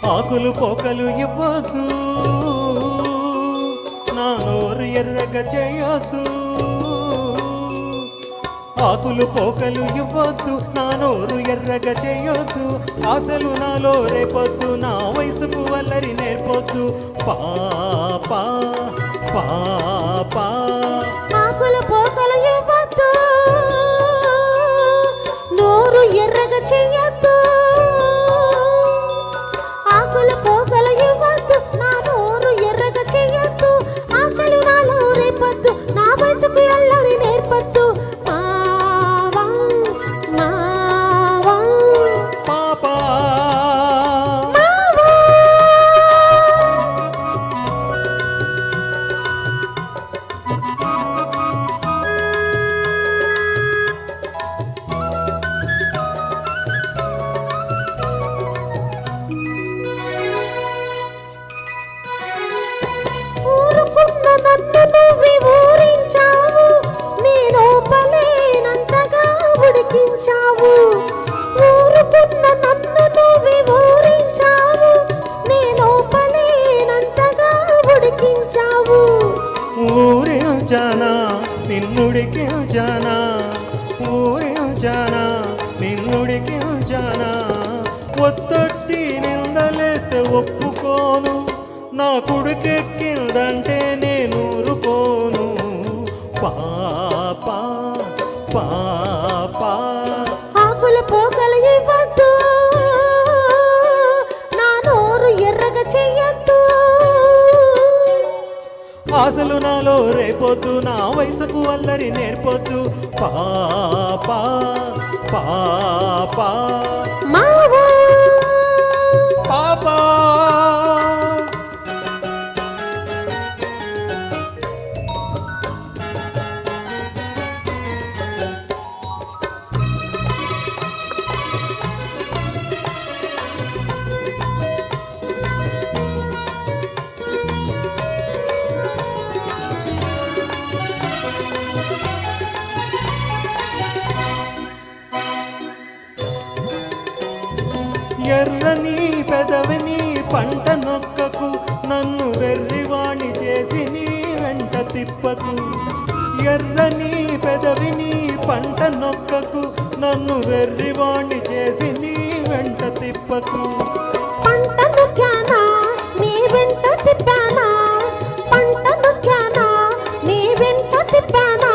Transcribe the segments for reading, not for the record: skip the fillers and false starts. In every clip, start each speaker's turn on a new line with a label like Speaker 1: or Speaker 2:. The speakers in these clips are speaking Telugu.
Speaker 1: ఆకులు పోకలు ఇవ్వద్దు, నా నోరు ఎర్రగా చేయొద్దు. ఆకులు పోకలు ఇవ్వద్దు, నా నోరు ఎర్రగా చేయొద్దు. ఆశలు నాలో రేపొద్దు, నా వయసుకు అల్లరి నేర్పొద్దు. పాపా పాపా
Speaker 2: ఆకులు పోకలు ఇవ్వద్దు, నోరు ఎర్రగా చేయొద్దు. ఆకులు పోకలు ఇవ్వద్దు, నా నోరు ఎర్రగా చేయొద్దు. ఆశలు నాలో రేపొద్దు, నా వయసుకు అల్లరి నేర్పొద్దు. నన్ను నువ్వు ఊరించావు, నేను పలేనంతగా ఉడికించావు. ఊరుకున్న నన్ను నువ్వు ఊరించావు, నేను పలేనంతగా ఉడికించావు.
Speaker 1: ఊరించానా నిన్నుడికించానా, ఊరించానా నిన్నుడికించానా. ఒత్తొట్టి నిందలేస్తే ఒప్పుకోను, నా కుడికెక్కిందంటే నేను ఊరుకోను. పాపా పాపా
Speaker 2: ఆకులు పోకలు ఇవ్వద్దు, నా నోరు ఎర్రగా చెయ్యొద్దు.
Speaker 1: ఆశలు నాలో రేపొద్దు, నా వయసుకు అల్లరి నేర్పొద్దు. పాపా పాపా
Speaker 2: మావా
Speaker 1: పాపా ఎర్రని పెదవిని పంట నొక్కకు, నన్ను వెర్రివాణి చేసి నీ వెంట తిప్పకు. ఎర్రని పెదవిని పంట నొక్కకు, నన్ను వెర్రివాణి చేసి నీ వెంట తిప్పకు.
Speaker 2: పంట నొక్కానా నీ వెంట తిప్పానా, పంట నొక్కానా నీ వెంట తిప్పానా.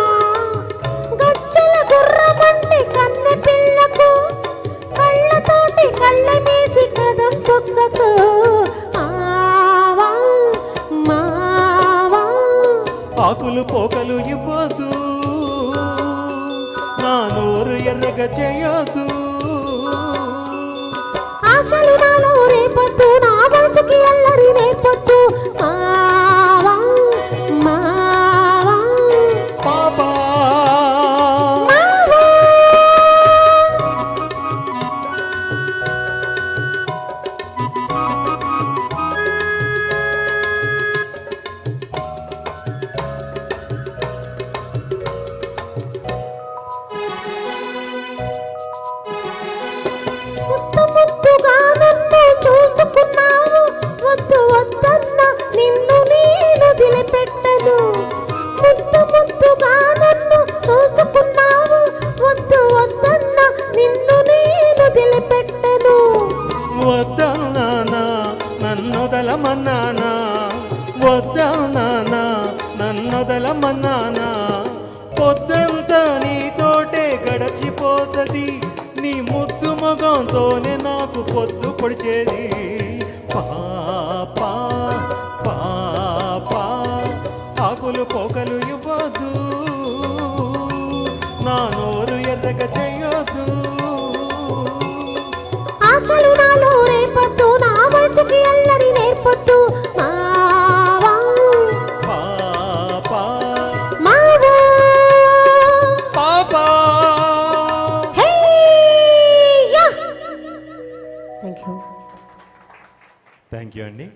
Speaker 2: గజ్జల గుర్రమంటి కన్నె పిల్లకు, కళ్ళతోటి కళ్ళ మేసి కదం తొక్కకు.
Speaker 1: ఆకులు పోకలు ఇవ్వద్దు, నా నోరు ఎర్రగా చేయొద్దు.
Speaker 2: ఆశలు నాలో రేపొద్దు, నా వయసుకి అల్లరి నేర్పొద్దు.
Speaker 1: పాపా
Speaker 2: ముద్దుగా నన్ను చూసుకున్నావు, వద్దు వద్దన్న నిన్ను నేను వదిలిపెట్టను. ముద్దుగా నన్ను చూసుకున్నావు, వద్దు వద్దన్న నిన్ను నేను వదిలిపెట్టను.
Speaker 1: వద్దన్నానా నన్నొదలమన్నానా, వద్దన్నానా నన్నొదలమన్నానా. పొద్దంతా నీతోటే గడచిపోతది, నీ ముద్దు మొగంతోనే నాకు పొద్దు పొడిచేది. పాపా పాపా ఆకులు పోకలు ఇవ్వద్దు, నా నోరు ఎర్రగా చేయొద్దు.
Speaker 2: ఆశలు నాలో రేపొద్దు, నా వయసుకి అల్లరి నేర్పొద్దు.
Speaker 1: పాపా
Speaker 2: మావా
Speaker 1: పాపా.
Speaker 2: థ్యాంక్ యూ
Speaker 1: థ్యాంక్ యూ అండి.